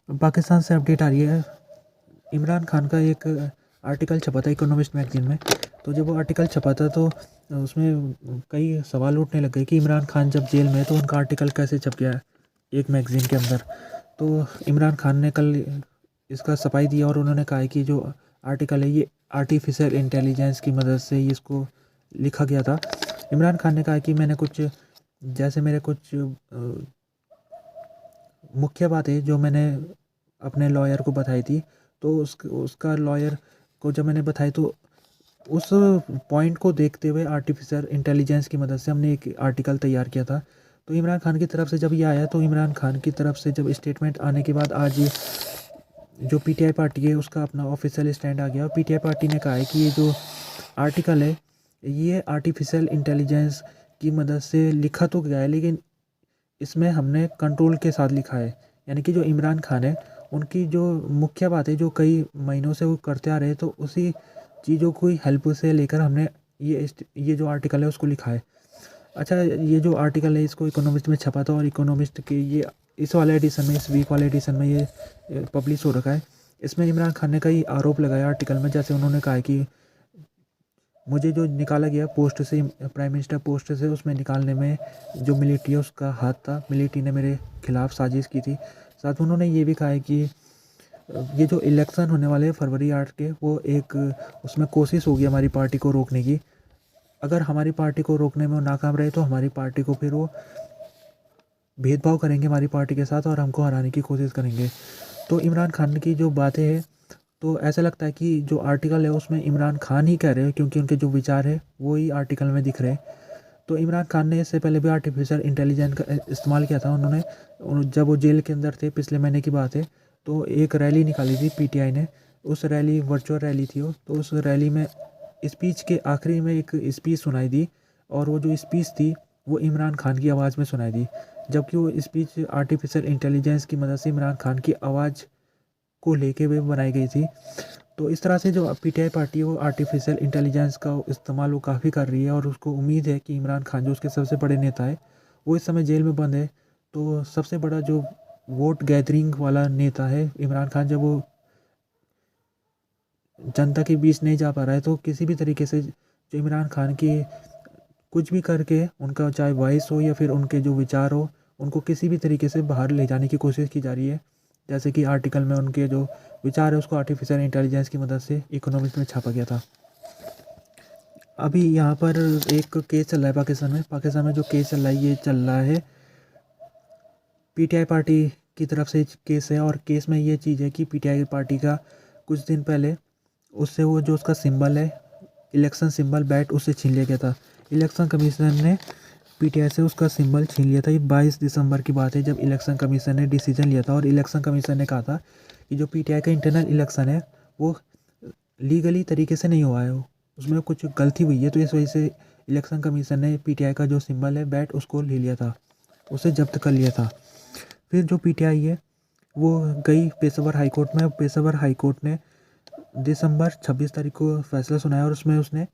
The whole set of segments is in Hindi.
पाकिस्तान से अपडेट आ रही है। इमरान खान का एक आर्टिकल छपा था इकोनॉमिस्ट मैगजीन में। तो जब वो आर्टिकल छपा था तो उसमें कई सवाल उठने लग गए कि इमरान खान जब जेल में है तो उनका आर्टिकल कैसे छप गया एक मैगज़ीन के अंदर। तो इमरान खान ने कल इसका सफाई दिया और उन्होंने कहा है कि जो आर्टिकल है ये आर्टिफिशियल इंटेलिजेंस की मदद से ही इसको लिखा गया था। इमरान खान ने कहा कि मैंने कुछ जैसे मेरे कुछ मुख्य बातें जो मैंने अपने लॉयर को बताई थी, तो उसका लॉयर को जब मैंने बताई तो उस पॉइंट को देखते हुए आर्टिफिशियल इंटेलिजेंस की मदद से हमने एक आर्टिकल तैयार किया था। तो इमरान खान की तरफ से जब ये आया तो इमरान खान की तरफ से जब स्टेटमेंट आने के बाद आज जो पीटीआई पार्टी है उसका अपना ऑफिशियल स्टैंड आ गया और पीटीआई पार्टी ने कहा है कि ये जो आर्टिकल है ये आर्टिफिशियल इंटेलिजेंस की मदद से लिखा तो गया है, लेकिन इसमें हमने कंट्रोल के साथ लिखा है। यानी कि जो इमरान खान है उनकी जो मुख्य बात है जो कई महीनों से वो करते आ रहे हैं, तो उसी चीज़ों को हेल्प से लेकर हमने ये जो आर्टिकल है उसको लिखा है। अच्छा, ये जो आर्टिकल है इसको इकोनॉमिस्ट में छपा था और इकोनॉमिस्ट के ये इस वाले एडिशन में, इस वीक वाले एडिशन में ये पब्लिश हो रखा है। इसमें इमरान खान ने कई आरोप लगाया आर्टिकल में। जैसे उन्होंने कहा कि मुझे जो निकाला गया पोस्ट से, प्राइम मिनिस्टर पोस्ट से, उसमें निकालने में जो मिलिट्री है उसका हाथ था। मिलिट्री ने मेरे खिलाफ साजिश की थी। साथ उन्होंने ये भी कहा है कि ये जो इलेक्शन होने वाले हैं फरवरी 8 के, वो एक उसमें कोशिश होगी हमारी पार्टी को रोकने की। अगर हमारी पार्टी को रोकने में वो नाकाम रहे तो हमारी पार्टी को फिर वो भेदभाव करेंगे हमारी पार्टी के साथ और हमको हराने की कोशिश करेंगे। तो इमरान खान की जो बातें हैं, तो ऐसा लगता है कि जो आर्टिकल है उसमें इमरान खान ही कह रहे हैं, क्योंकि उनके जो विचार है वो ही आर्टिकल में दिख रहे हैं। तो इमरान खान ने इससे पहले भी आर्टिफिशियल इंटेलिजेंस का इस्तेमाल किया था। उन्होंने जब वो जेल के अंदर थे, पिछले महीने की बात है, तो एक रैली निकाली थी पीटीआई ने। उस रैली वर्चुअल रैली थी वो। तो उस रैली में स्पीच के आखिरी में एक स्पीच सुनाई दी और वो जो स्पीच थी वो इमरान खान की आवाज़ में सुनाई दी, जबकि वो स्पीच आर्टिफिशियल इंटेलिजेंस की मदद से इमरान खान की आवाज़ को लेके हुए बनाई गई थी। तो इस तरह से जो पीटीआई पार्टी है वो आर्टिफिशियल इंटेलिजेंस का इस्तेमाल वो काफ़ी कर रही है और उसको उम्मीद है कि इमरान खान जो उसके सबसे बड़े नेता है वो इस समय जेल में बंद है। तो सबसे बड़ा जो वोट गैदरिंग वाला नेता है इमरान खान, जब वो जनता के बीच नहीं जा पा रहा है तो किसी भी तरीके से जो इमरान खान की कुछ भी करके उनका चाहे वॉइस हो या फिर उनके जो विचार हो, उनको किसी भी तरीके से बाहर ले जाने की कोशिश की जा रही है। जैसे कि आर्टिकल में उनके जो विचार है उसको आर्टिफिशियल इंटेलिजेंस की मदद से इकोनॉमिक्स में छापा गया था। अभी यहाँ पर एक केस चल रहा है पाकिस्तान में जो केस चल रहा है ये चल रहा है पीटीआई पार्टी की तरफ से केस है। और केस में ये चीज़ है कि पीटीआई पार्टी का कुछ दिन पहले उससे वो जो उसका सिंबल है, इलेक्शन सिंबल बैट, उससे छीन लिया गया था। इलेक्शन कमीशन ने पीटीआई से उसका सिंबल छीन लिया था। ये 22 दिसंबर की बात है जब इलेक्शन कमीशन ने डिसीजन लिया था और इलेक्शन कमीशन ने कहा था कि जो पीटीआई का इंटरनल इलेक्शन है वो लीगली तरीके से नहीं हुआ है, उसमें कुछ गलती हुई है। तो इस वजह से इलेक्शन कमीशन ने पीटीआई का जो सिंबल है बैट उसको ले लिया था, उसे जब्त कर लिया था। फिर जो पीटीआई है वो गई पेशावर हाई कोर्ट में। पेशावर हाई कोर्ट ने दिसंबर 26 तारीख को फैसला सुनाया और उसमें उसने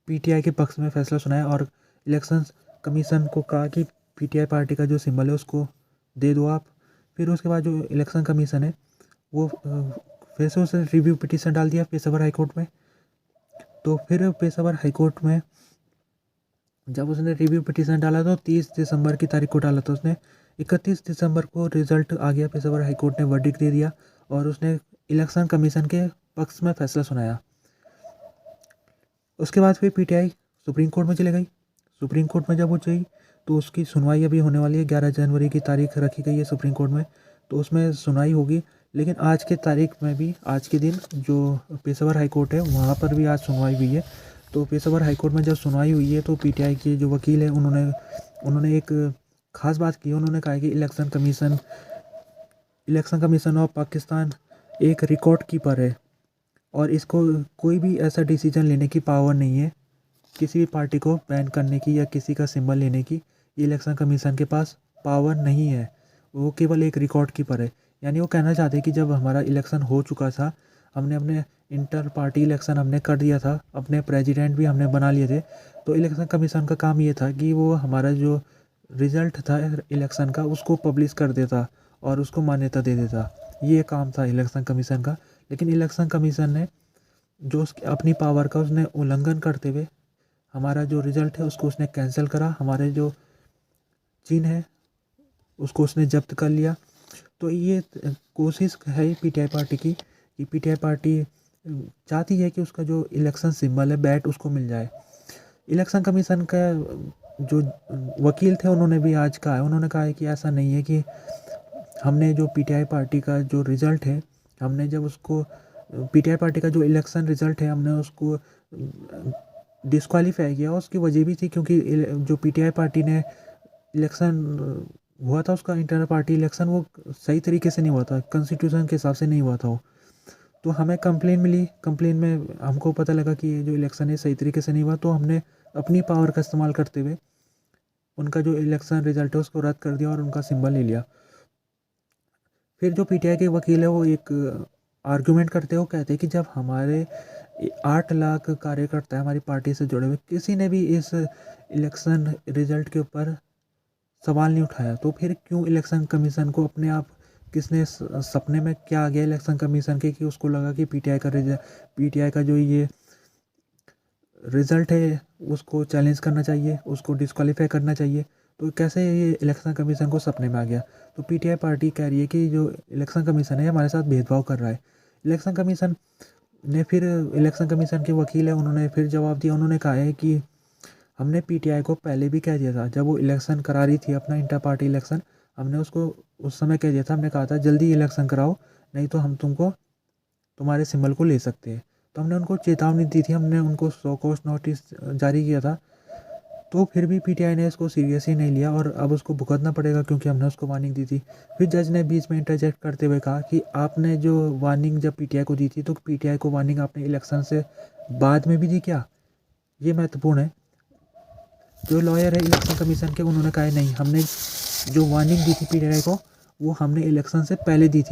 पीटीआई के पक्ष में फैसला सुनाया और इलेक्शन कमीशन को कहा कि पीटीआई पार्टी का जो सिंबल है उसको दे दो आप। फिर उसके बाद जो इलेक्शन कमीशन है वो फिर से उसने रिव्यू पिटीशन डाल दिया पेशावर हाई कोर्ट में। तो फिर पेशावर हाई कोर्ट में जब उसने रिव्यू पिटीशन डाला तो 30 दिसंबर की तारीख को डाला था उसने। 31 दिसंबर को रिजल्ट आ गया, पेशावर हाई कोर्ट ने वर्डिक्ट दे दिया और उसने इलेक्शन कमीशन के पक्ष में फैसला सुनाया। उसके बाद फिर पीटीआई सुप्रीम कोर्ट में चले गई। सुप्रीम कोर्ट में जब वो गई तो उसकी सुनवाई अभी होने वाली है। 11 जनवरी की तारीख रखी गई है सुप्रीम कोर्ट में, तो उसमें सुनवाई होगी। लेकिन आज के तारीख में भी, आज के दिन जो पेशावर हाई कोर्ट है वहाँ पर भी आज सुनवाई हुई है। तो पेशावर हाई कोर्ट में जब सुनवाई हुई है तो पीटीआई के जो वकील है उन्होंने एक ख़ास बात की। उन्होंने कहा कि इलेक्शन कमीशन ऑफ पाकिस्तान एक रिकॉर्ड कीपर है और इसको कोई भी ऐसा डिसीजन लेने की पावर नहीं है किसी भी पार्टी को बैन करने की या किसी का सिंबल लेने की। ये इलेक्शन कमीशन के पास पावर नहीं है, वो केवल एक रिकॉर्ड कीपर है। यानी वो कहना चाहते हैं कि जब हमारा इलेक्शन हो चुका था, हमने अपने इंटर पार्टी इलेक्शन हमने कर दिया था, अपने प्रेसिडेंट भी हमने बना लिए थे, तो इलेक्शन कमीशन का काम ये था कि वो हमारा जो रिज़ल्ट था इलेक्शन का उसको पब्लिश कर देता और उसको मान्यता दे देता। ये काम था इलेक्शन कमीशन का। लेकिन इलेक्शन कमीशन ने जो उसकी अपनी पावर का उसने उल्लंघन करते हुए हमारा जो रिज़ल्ट है उसको उसने कैंसिल करा, हमारे जो चिन्ह है उसको उसने जब्त कर लिया। तो ये कोशिश है पीटीआई पार्टी की कि पीटीआई पार्टी चाहती है कि उसका जो इलेक्शन सिंबल है बैट उसको मिल जाए। इलेक्शन कमीशन का जो वकील थे उन्होंने भी आज कहा है, उन्होंने कहा है कि ऐसा नहीं है कि हमने जो पीटीआई पार्टी का जो रिज़ल्ट है, हमने जब उसको पीटीआई पार्टी का जो इलेक्शन रिज़ल्ट है हमने उसको डिस्क्वालीफाई किया, उसकी वजह भी थी क्योंकि जो पीटीआई पार्टी ने इलेक्शन हुआ था उसका इंटर पार्टी इलेक्शन वो सही तरीके से नहीं हुआ था, कॉन्स्टिट्यूशन के हिसाब से नहीं हुआ था वो। तो हमें कंप्लेन मिली, कंप्लेन में हमको पता लगा कि ये जो इलेक्शन है सही तरीके से नहीं हुआ, तो हमने अपनी पावर का इस्तेमाल करते हुए उनका जो इलेक्शन रिजल्ट है उसको रद्द कर दिया और उनका सिंबल ले लिया। फिर जो पीटीआई के वकील है वो एक आर्गूमेंट करते हो, कहते हैं कि जब हमारे 8 लाख कार्यकर्ता है हमारी पार्टी से जुड़े हुए, किसी ने भी इस इलेक्शन रिजल्ट के ऊपर सवाल नहीं उठाया, तो फिर क्यों इलेक्शन कमीशन को अपने आप किसने सपने में क्या आ गया इलेक्शन कमीशन के कि उसको लगा कि पीटीआई का जो ये रिज़ल्ट है उसको चैलेंज करना चाहिए, उसको डिस्क्वालीफाई करना चाहिए। तो कैसे ये इलेक्शन कमीशन को सपने में आ गया। तो पीटीआई पार्टी कह रही है कि जो इलेक्शन कमीशन है हमारे साथ भेदभाव कर रहा है। इलेक्शन कमीशन ने फिर इलेक्शन कमीशन के वकील है उन्होंने फिर जवाब दिया, उन्होंने कहा है कि हमने पीटीआई को पहले भी कह दिया था, जब वो इलेक्शन करा रही थी अपना इंटर पार्टी इलेक्शन, हमने उसको उस समय कह दिया था, हमने कहा था जल्दी इलेक्शन कराओ नहीं तो हम तुमको तुम्हारे सिंबल को ले सकते हैं। तो हमने उनको चेतावनी दी थी, हमने उनको शो कॉज नोटिस जारी किया था। तो फिर भी पीटीआई ने इसको सीरियसली नहीं लिया और अब उसको भुगतना पड़ेगा क्योंकि हमने उसको वार्निंग दी थी। फिर जज ने बीच में इंटरजेक्ट करते हुए कहा कि आपने जो वार्निंग जब पीटीआई को दी थी तो पीटीआई को वार्निंग आपने इलेक्शन से बाद में भी दी क्या? ये महत्वपूर्ण है। जो लॉयर है इलेक्शन कमीशन के उन्होंने कहा है नहीं, हमने जो वार्निंग दी थी पीटीआई को वो हमने इलेक्शन से पहले दी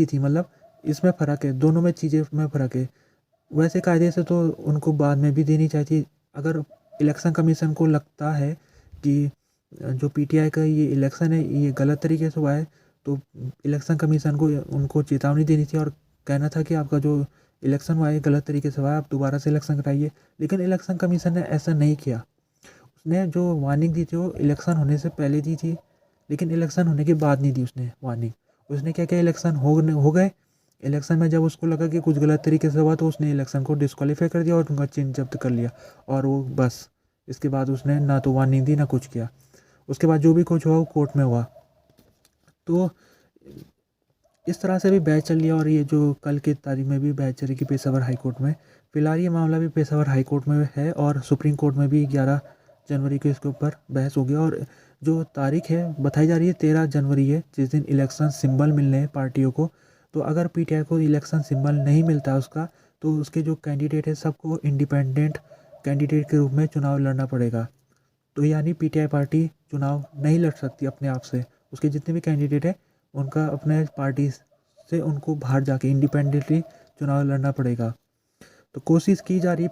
थी, मतलब इसमें फ़र्क है, दोनों में चीज़ें में फ़र्क है। वैसे कायदे से तो उनको बाद में भी देनी चाहिए थी। अगर इलेक्शन कमीशन को लगता है कि जो पीटीआई का ये इलेक्शन है ये गलत तरीके से हुआ है तो इलेक्शन कमीशन को उनको चेतावनी देनी थी और कहना था कि आपका जो इलेक्शन हुआ है गलत तरीके से हुआ है, आप दोबारा से इलेक्शन कराइए। लेकिन इलेक्शन कमीशन ने ऐसा नहीं किया। उसने जो वार्निंग दी थी वो इलेक्शन होने से पहले दी थी, लेकिन इलेक्शन होने के बाद नहीं दी उसने वार्निंग। उसने क्या किया, इलेक्शन हो गए, इलेक्शन में जब उसको लगा कि कुछ गलत तरीके से हुआ तो उसने इलेक्शन को डिस्क्वालीफाई कर दिया और उनका चिन्ह जब्त कर लिया और वो बस इसके बाद उसने ना तो वार्निंग दी ना कुछ किया। उसके बाद जो भी कुछ हुआ वो कोर्ट में हुआ। तो इस तरह से भी बहस चल रही है और ये जो कल की तारीख में भी बहस चली कि पेशावर हाई कोर्ट में, फिलहाल ये मामला भी पेशावर हाई कोर्ट में है और सुप्रीम कोर्ट में भी 11 जनवरी को इसके ऊपर बहस हो गया। और जो तारीख है बताई जा रही है 13 जनवरी है, जिस दिन इलेक्शन सिंबल मिलने हैं पार्टियों को। तो अगर पीटीआई को इलेक्शन सिंबल नहीं मिलता उसका तो उसके जो कैंडिडेट है सबको इंडिपेंडेंट कैंडिडेट के रूप में चुनाव लड़ना पड़ेगा। तो यानी पीटीआई पार्टी चुनाव नहीं लड़ सकती अपने आप से, उसके जितने भी कैंडिडेट हैं उनका अपने पार्टी से उनको बाहर जाके इंडिपेंडेंटली चुनाव लड़ना पड़ेगा। तो कोशिश की जा रही है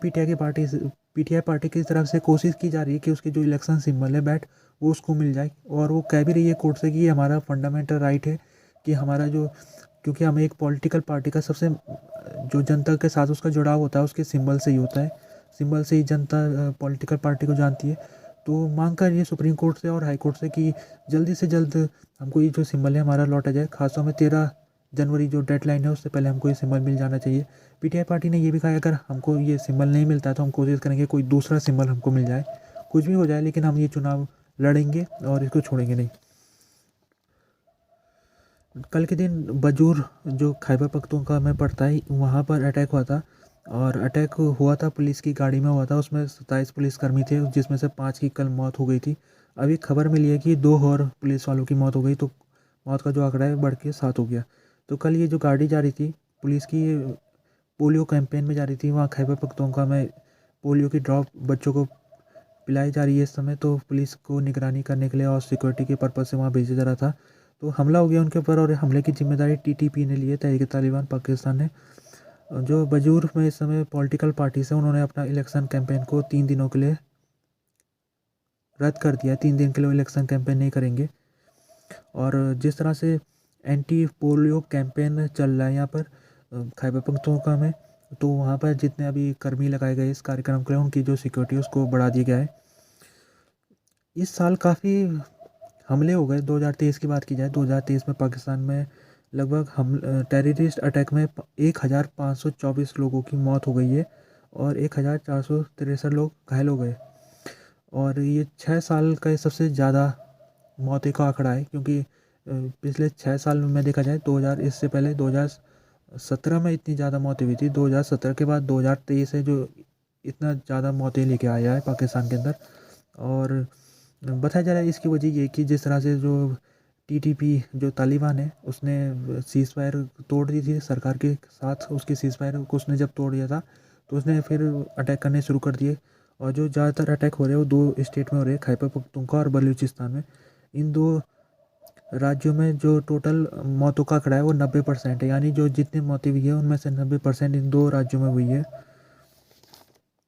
पीटीआई पार्टी की तरफ से कोशिश की जा रही है कि उसके जो इलेक्शन सिंबल है बैट वो उसको मिल जाए और वो कह भी रही है कोर्ट से कि ये हमारा फंडामेंटल राइट है कि हमारा जो, क्योंकि हमें एक पॉलिटिकल पार्टी का सबसे जो जनता के साथ उसका जुड़ाव होता है उसके सिंबल से ही होता है, सिंबल से ही जनता पॉलिटिकल पार्टी को जानती है। तो मांग कर रही है सुप्रीम कोर्ट से और हाई कोर्ट से कि जल्दी से जल्द हमको ये जो सिंबल है हमारा लौटा जाए, खासतौर में 13 जनवरी जो डेडलाइन है उससे पहले हमको ये सिंबल मिल जाना चाहिए। पीटीआई पार्टी ने ये भी कहा अगर हमको ये सिंबल नहीं मिलता है तो हम कोशिश करेंगे कोई दूसरा सिंबल हमको मिल जाए, कुछ भी हो जाए लेकिन हम ये चुनाव लड़ेंगे और इसको छोड़ेंगे नहीं। कल के दिन बजूर जो खैबर पख्तूनख्वा में पड़ता है वहाँ पर अटैक हुआ था और अटैक हुआ था पुलिस की गाड़ी में हुआ था, उसमें 27 पुलिसकर्मी थे जिसमें से 5 की कल मौत हो गई थी। अभी खबर मिली है कि 2 और पुलिस वालों की मौत हो गई, तो मौत का जो आंकड़ा है बढ़ के 7 हो गया। तो कल ये जो गाड़ी जा रही थी पुलिस की, पोलियो कैंपेन में जा रही थी, वहाँ खैबर पख्तूनख्वा में पोलियो की ड्रॉप बच्चों को पिलाई जा रही है इस समय, तो पुलिस को निगरानी करने के लिए और सिक्योरिटी के पर्पज़ से वहाँ भेजा जा रहा था। तो हमला हो गया उनके ऊपर और हमले की जिम्मेदारी टीटीपी ने ली है, तहरीक तालिबान पाकिस्तान ने। जो बजूर में इस समय पॉलिटिकल पार्टी से उन्होंने अपना इलेक्शन कैंपेन को 3 दिनों के लिए रद्द कर दिया, 3 दिन के लिए इलेक्शन कैंपेन नहीं करेंगे। और जिस तरह से एंटी पोलियो कैंपेन चल रहा है यहाँ पर खैबर पख्तूनख्वा में। तो वहाँ पर जितने अभी कर्मी लगाए गए इस कार्यक्रम के लिए, उनकी जो सिक्योरिटी है उसको बढ़ा दिया गया है। इस साल काफ़ी हमले हो गए। 2023 की बात की जाए, 2023 में पाकिस्तान में लगभग हम टेररिस्ट अटैक में 1524 लोगों की मौत हो गई है और 1463 लोग घायल हो गए। और ये 6 साल का सबसे ज़्यादा मौतें का आंकड़ा है, क्योंकि पिछले 6 साल में देखा जाए 2000, इससे पहले 2017 में इतनी ज़्यादा मौतें हुई थी। 2017 के बाद 2023 है जो इतना ज़्यादा मौतें लेके आया है पाकिस्तान के अंदर। और बताया जा रहा है इसकी वजह ये कि जिस तरह से जो टीटीपी जो तालिबान है उसने सीज़ फायर तोड़ दी थी सरकार के साथ, उसकी सीज़ फायर को उसने जब तोड़ दिया था तो उसने फिर अटैक करने शुरू कर दिए। और जो ज़्यादातर अटैक हो रहे हैं वो 2 स्टेट में हो रहे हैं, खैबर पख्तूनख्वा और बलूचिस्तान में। इन 2 राज्यों में जो टोटल मौतों का आंकड़ा है वो 90% है, यानी जो जितनी मौतें हुई है उनमें से 90% इन 2 राज्यों में हुई है।